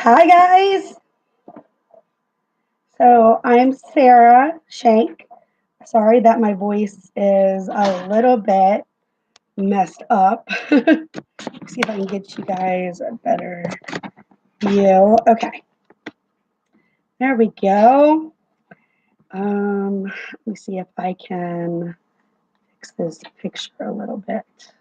Hi guys. So I'm Sarah Shank. Sorry that my voice is a little bit messed up. See if I can get you guys a better view. Okay, there we go. Let me see if I can fix this picture a little bit.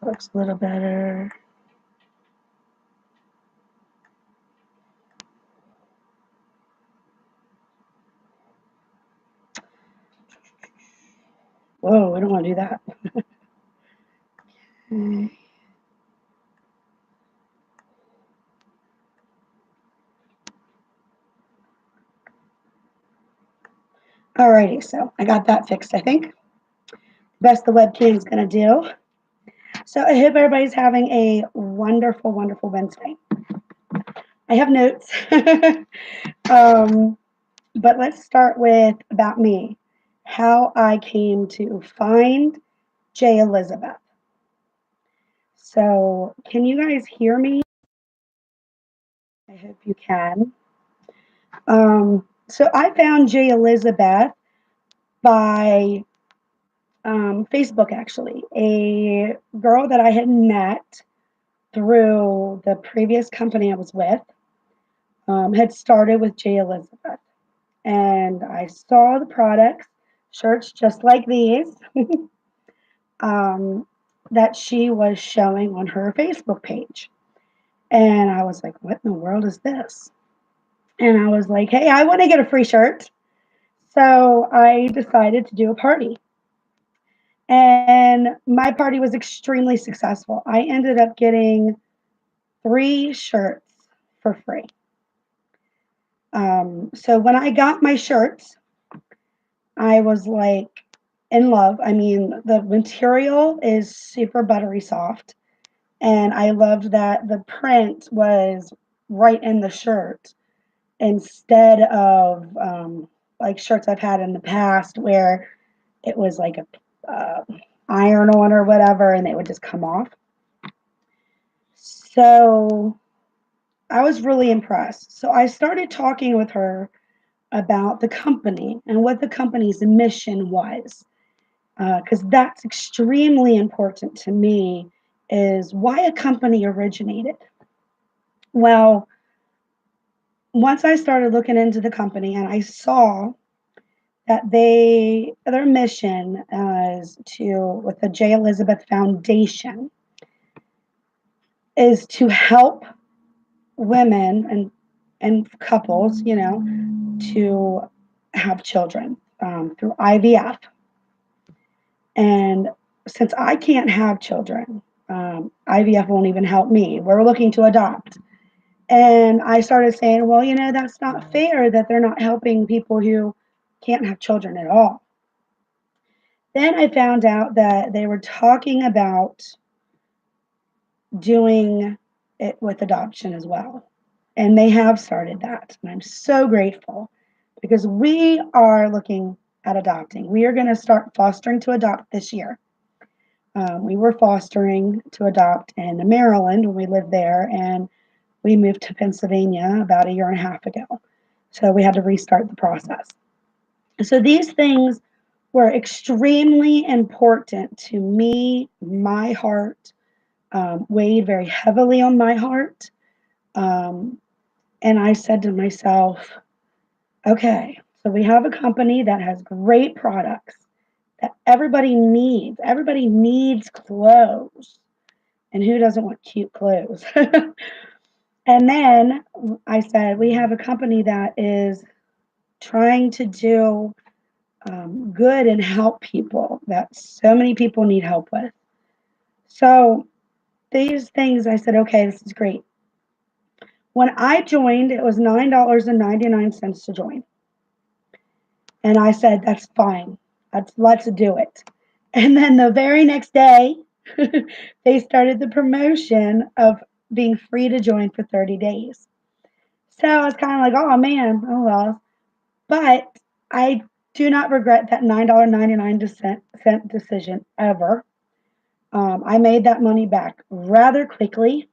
Looks a little better. Whoa, I don't want to do that. Okay. Alrighty, so I got that fixed, I think. Best the webcam is going to do. So I hope everybody's having a wonderful, wonderful Wednesday. I have notes. But let's start with about me, how I came to find J.Elizabeth. So can you guys hear me? I hope you can. So I found J.Elizabeth by Facebook, actually. A girl that I had met through the previous company I was with had started with J.Elizabeth. And I saw the products, shirts just like these, that she was showing on her Facebook page. And I was like, what in the world is this? And I was like, hey, I want to get a free shirt. So I decided to do a party. And my party was extremely successful. I ended up getting 3 shirts for free. So when I got my shirts, I was like in love. I mean, the material is super buttery soft, and I loved that the print was right in the shirt instead of like shirts I've had in the past where it was like a iron on or whatever, and they would just come off. So I was really impressed. So I started talking with her about the company and what the company's mission was, because that's extremely important to me, is why a company originated. Well, once I started looking into the company and I saw that their mission is to, with the J.Elizabeth Foundation, is to help women and couples, to have children through IVF. And since I can't have children, IVF won't even help me. We're looking to adopt. And I started saying, well, that's not fair that they're not helping people who can't have children at all. Then I found out that they were talking about doing it with adoption as well. And they have started that. And I'm so grateful because we are looking at adopting. We are going to start fostering to adopt this year. We were fostering to adopt in Maryland when we lived there, and we moved to Pennsylvania about 1.5 years ago. So we had to restart the process. So these things were extremely important to me. My heart weighed very heavily on my heart. And I said to myself, okay, so we have a company that has great products that everybody needs. Everybody needs clothes. And who doesn't want cute clothes? And then I said, we have a company that is trying to do good and help people that so many people need help with. So these things, I said, okay, this is great. When I joined, it was $9.99 to join. And I said, that's fine. Let's do it. And then the very next day, they started the promotion of being free to join for 30 days. So I was kind of like, oh man, oh well. But I Do not regret that $9.99 decision ever. I made that money back rather quickly,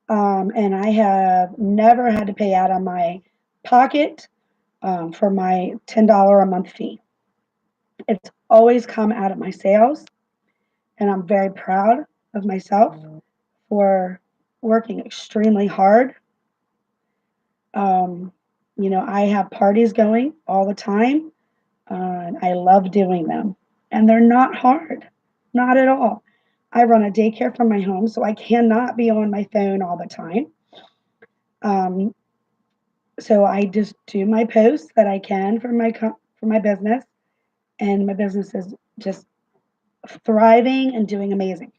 and I have never had to pay out of my pocket for my $10 a month fee. It's always come out of my sales, and I'm very proud of myself for working extremely hard. Um, I have parties going all the time, and I love doing them. And they're not hard, not at all. I run a daycare from my home, so I cannot be on my phone all the time. Um, so I just do my posts that I can for for my business, and my business is just thriving and doing amazing.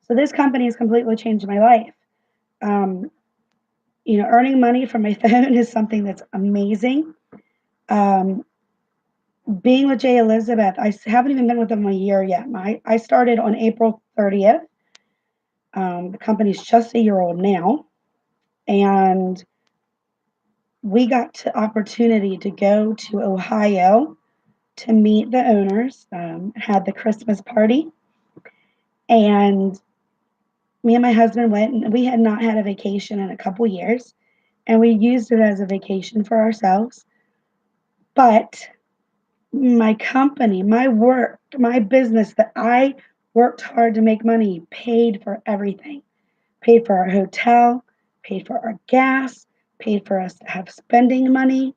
So this company has completely changed my life. Um, earning money from my phone is something that's amazing. Um, being with J.Elizabeth, I haven't even been with them a year yet. I started on April 30th. The company's just a year old now, and we got the opportunity to go to Ohio to meet the owners. Had the Christmas party, and me and my husband went, and we had not had a vacation in a couple years, and we used it as a vacation for ourselves. But my company, my work, my business that I worked hard to make money paid for everything. Paid for our hotel, paid for our gas, paid for us to have spending money.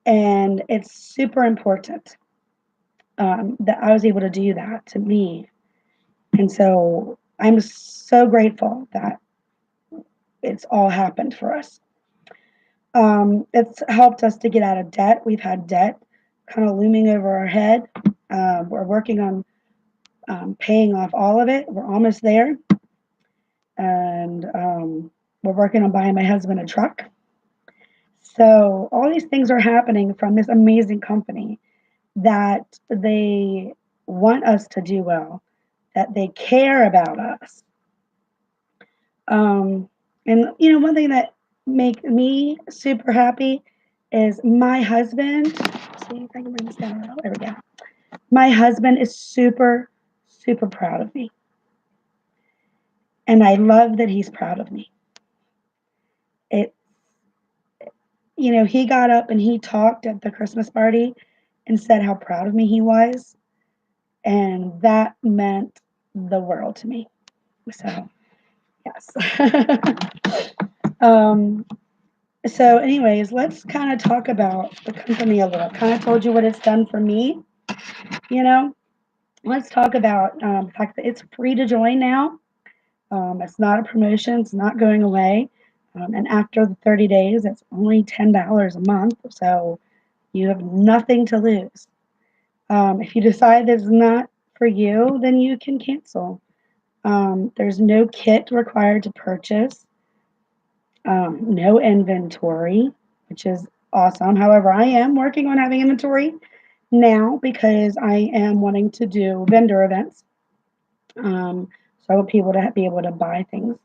And it's super important that I was able to do that to me. And so I'm so grateful that it's all happened for us. It's helped us to get out of debt. We've had debt kind of looming over our head. We're working on paying off all of it. We're almost there. And we're working on buying my husband a truck. So all these things are happening from this amazing company that they want us to do well, that they care about us. And one thing that makes me super happy is my husband. See if I can bring this down. There we go. My husband is super, super proud of me. And I love that he's proud of me. It, he got up and he talked at the Christmas party and said how proud of me he was. And that meant the world to me. So, yes. um, so, anyways, let's kind of talk about the company a little. Kind of told you what it's done for me. You know, let's talk about the fact that it's free to join now. It's not a promotion, it's not going away. And after the 30 days, it's only $10 a month. So, you have nothing to lose. If you decide it's not for you, then you can cancel. There's no kit required to purchase, no inventory, which is awesome. However, I am working on having inventory now because I am wanting to do vendor events. So I want people to be able to buy things.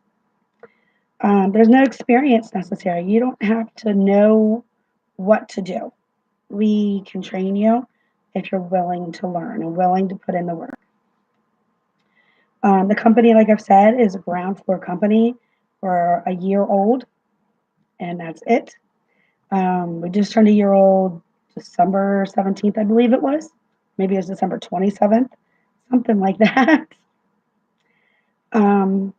There's no experience necessary. You don't have to know what to do. We can train you if you're willing to learn and willing to put in the work. The company, like I've said, is a ground floor company. We're a year old, and that's it. We just turned a year old December 17th, I believe it was. Maybe it was December 27th, something like that. Um,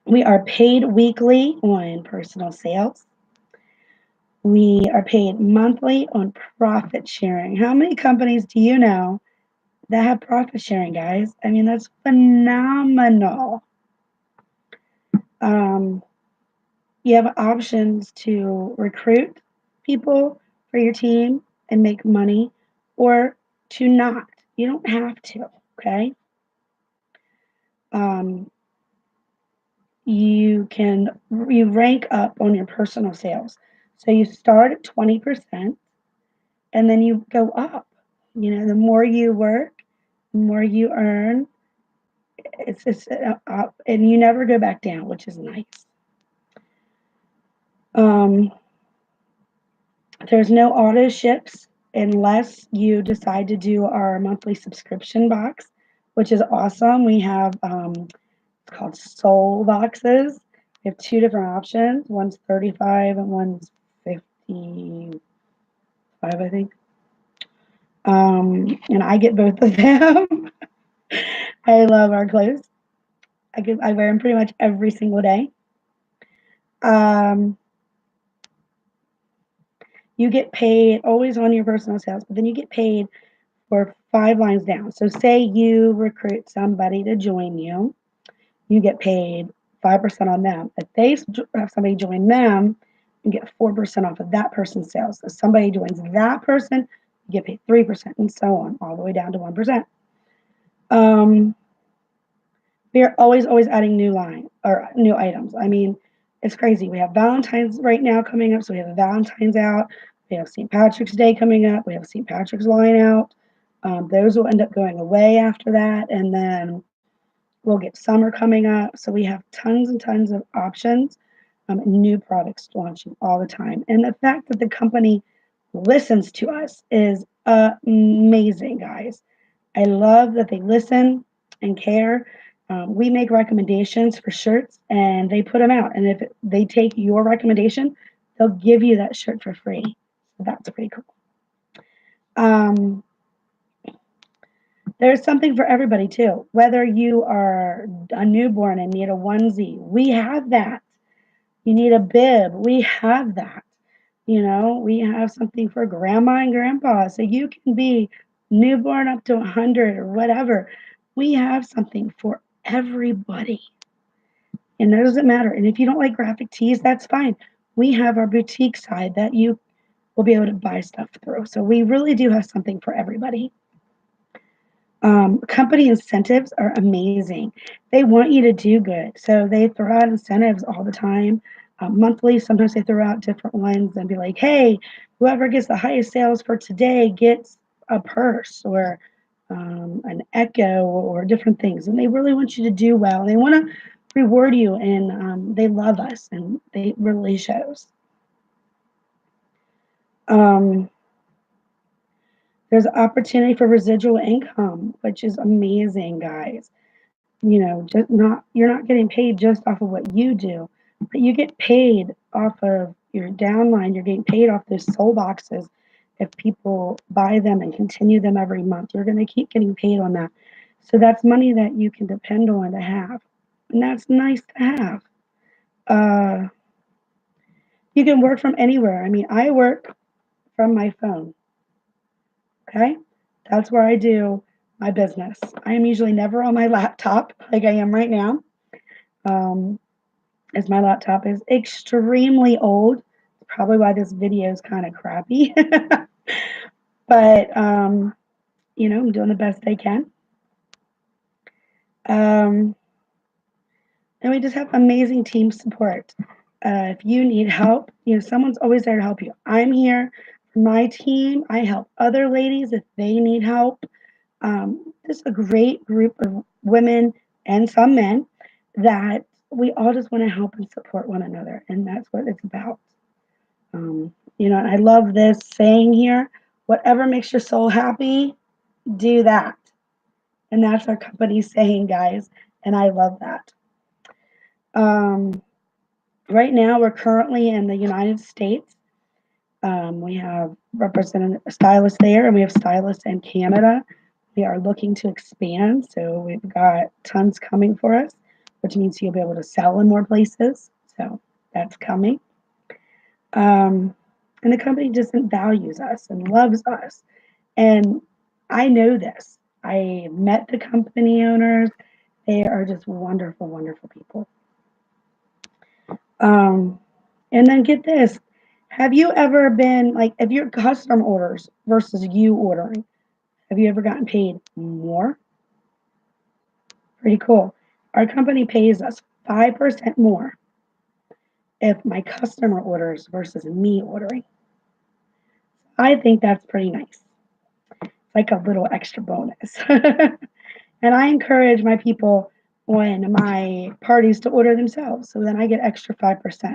we are paid weekly on personal sales. We are paid monthly on profit sharing. How many companies do you know that have profit sharing, guys? I mean, that's phenomenal. You have options to recruit people for your team and make money or to not. You don't have to, okay? Um, you rank up on your personal sales. So you start at 20% and then you go up. The more you work, the more you earn. It's up and you never go back down, which is nice. There's no auto ships unless you decide to do our monthly subscription box, which is awesome. We have it's called Soul boxes. We have two different options. One's 35 and one's 55, I think. And I get both of them. I love our clothes. I wear them pretty much every single day. Um, you get paid always on your personal sales, but then you get paid for 5 lines down. So say you recruit somebody to join you, you get paid 5% on them. If they have somebody join them, you get 4% off of that person's sales. If somebody joins that person, you get paid 3%, and so on, all the way down to 1%. Um, we are always adding new line or new items. I mean, it's crazy. We have Valentine's right now coming up, so we have a Valentine's out. We have St. Patrick's Day coming up. We have St. Patrick's line out. Those will end up going away after that, and then we'll get summer coming up. So we have tons and tons of options, new products launching all the time. And the fact that the company listens to us is amazing, guys. I love that they listen and care. We make recommendations for shirts and they put them out. And if they take your recommendation, they'll give you that shirt for free. So that's pretty cool. Um, there's something for everybody too. Whether you are a newborn and need a onesie, we have that. You need a bib, we have that. We have something for grandma and grandpa. So you can be newborn up to 100 or whatever. We have something for everybody. And that doesn't matter. And if you don't like graphic tees, that's fine. We have our boutique side that you will be able to buy stuff through. So we really do have something for everybody. Company incentives are amazing. They want you to do good. So they throw out incentives all the time. Monthly, sometimes they throw out different ones and be like, hey, whoever gets the highest sales for today gets a purse or an Echo or different things. And they really want you to do well. They want to reward you, and they love us, and they really shows. Um, there's opportunity for residual income, which is amazing, guys. Just not you're not getting paid just off of what you do, but you get paid off of your downline. You're getting paid off those soul boxes. If people buy them and continue them every month, you're going to keep getting paid on that. So that's money that you can depend on to have, and that's nice to have. Uh, you can work from anywhere. I mean, I work from my phone. Okay, that's where I do my business. I am usually never on my laptop like I am right now. Um, as my laptop is extremely old. Probably why this video is kind of crappy. But I'm doing the best I can. Um, and we just have amazing team support. If you need help, someone's always there to help you. I'm here for my team. I help other ladies if they need help. Just a great group of women and some men that we all just want to help and support one another, and that's what it's about. And I love this saying here: whatever makes your soul happy, do that. And that's our company saying, guys, and I love that. Um, right now, we're currently in the United States. We have representative stylists there, and we have stylists in Canada. We are looking to expand, so we've got tons coming for us, which means you'll be able to sell in more places. So that's coming. And the company just values us and loves us. And I know this. I met the company owners. They are just wonderful, wonderful people. Um, and then get this. Have you ever been like, if your custom orders versus you ordering, have you ever gotten paid more? Pretty cool. Our company pays us 5% more if my customer orders versus me ordering. I think that's pretty nice. Like a little extra bonus. And I encourage my people on my parties to order themselves. So then I get extra 5%,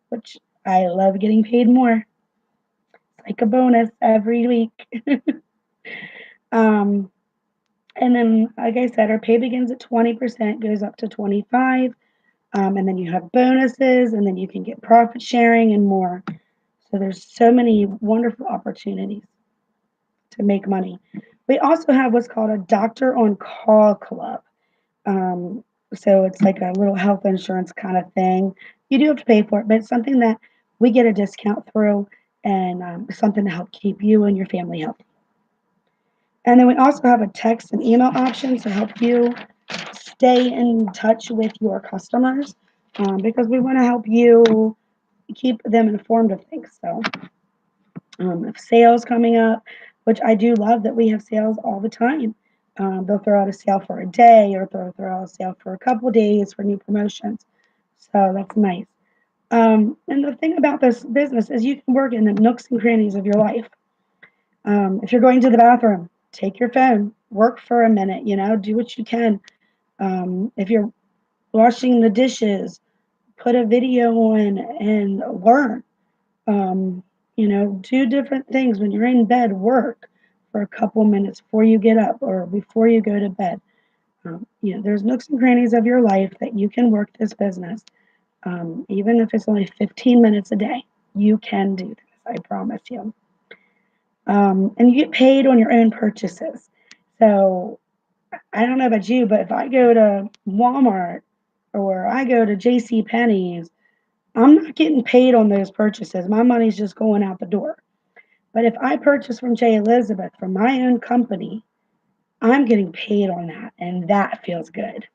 which I love getting paid more. like a bonus every week. um, and then, like I said, our pay begins at 20%, goes up to 25. And then you have bonuses, and then you can get profit sharing and more. So there's so many wonderful opportunities to make money. We also have what's called a doctor on call club. Um, so it's like a little health insurance kind of thing. You do have to pay for it, but it's something that we get a discount through, and something to help keep you and your family healthy. And then we also have a text and email option to help you stay in touch with your customers, because we want to help you keep them informed of things. So, if sales coming up, which I do love that we have sales all the time. They'll throw out a sale for a day, or they'll throw out a sale for a couple days for new promotions. So that's nice. And the thing about this business is you can work in the nooks and crannies of your life. If you're going to the bathroom, take your phone, work for a minute, do what you can. If you're washing the dishes, put a video on and learn. Um, do different things when you're in bed, work for a couple minutes before you get up or before you go to bed. There's nooks and crannies of your life that you can work this business. Even if it's only 15 minutes a day, you can do this, I promise you. And you get paid on your own purchases. So I don't know about you, but if I go to Walmart or I go to J.C. Penney's, I'm not getting paid on those purchases. My money's just going out the door. But if I purchase from J.Elizabeth from my own company, I'm getting paid on that, and that feels good.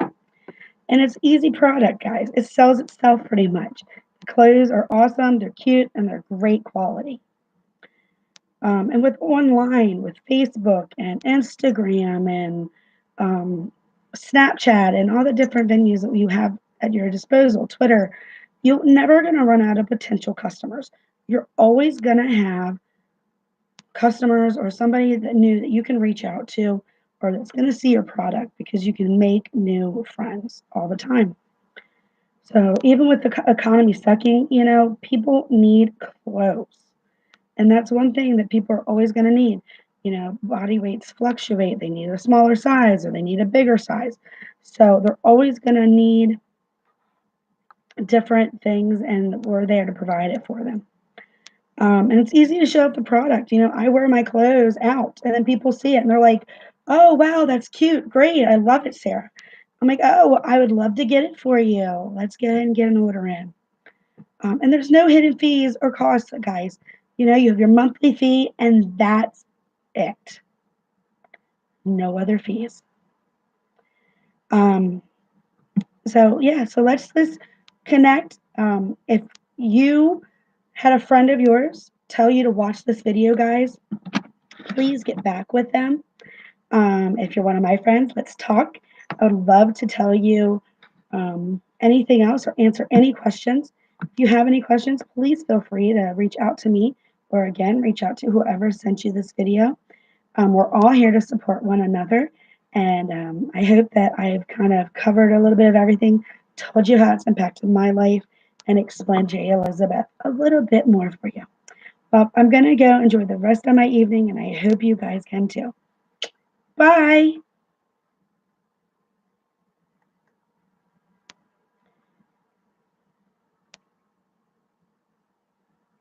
And it's easy product, guys. It sells itself pretty much. The clothes are awesome, they're cute, and they're great quality. And with online, with Facebook and Instagram and Snapchat and all the different venues that you have at your disposal, Twitter, you're never going to run out of potential customers. You're always going to have customers or somebody that new that you can reach out to, or that's going to see your product, because you can make new friends all the time. So even with the economy sucking, people need clothes. And that's one thing that people are always going to need. Body weights fluctuate. They need a smaller size or they need a bigger size. So they're always going to need different things, and we're there to provide it for them. And it's easy to show up the product. I wear my clothes out, and then people see it and they're like, "Oh, wow, that's cute. Great. I love it, Sarah." I'm like, "Oh, I would love to get it for you. Let's go ahead and get an order in." And there's no hidden fees or costs, guys. You have your monthly fee, and that's it. No other fees. Um, so yeah, so let's connect. If you had a friend of yours tell you to watch this video, guys, please get back with them. If you're one of my friends, let's talk. I would love to tell you anything else or answer any questions. If you have any questions, please feel free to reach out to me, or again, reach out to whoever sent you this video. We're all here to support one another. And I hope that I've kind of covered a little bit of everything, told you how it's impacted my life, and explained J.Elizabeth a little bit more for you. Well, I'm going to go enjoy the rest of my evening, and I hope you guys can too. Bye.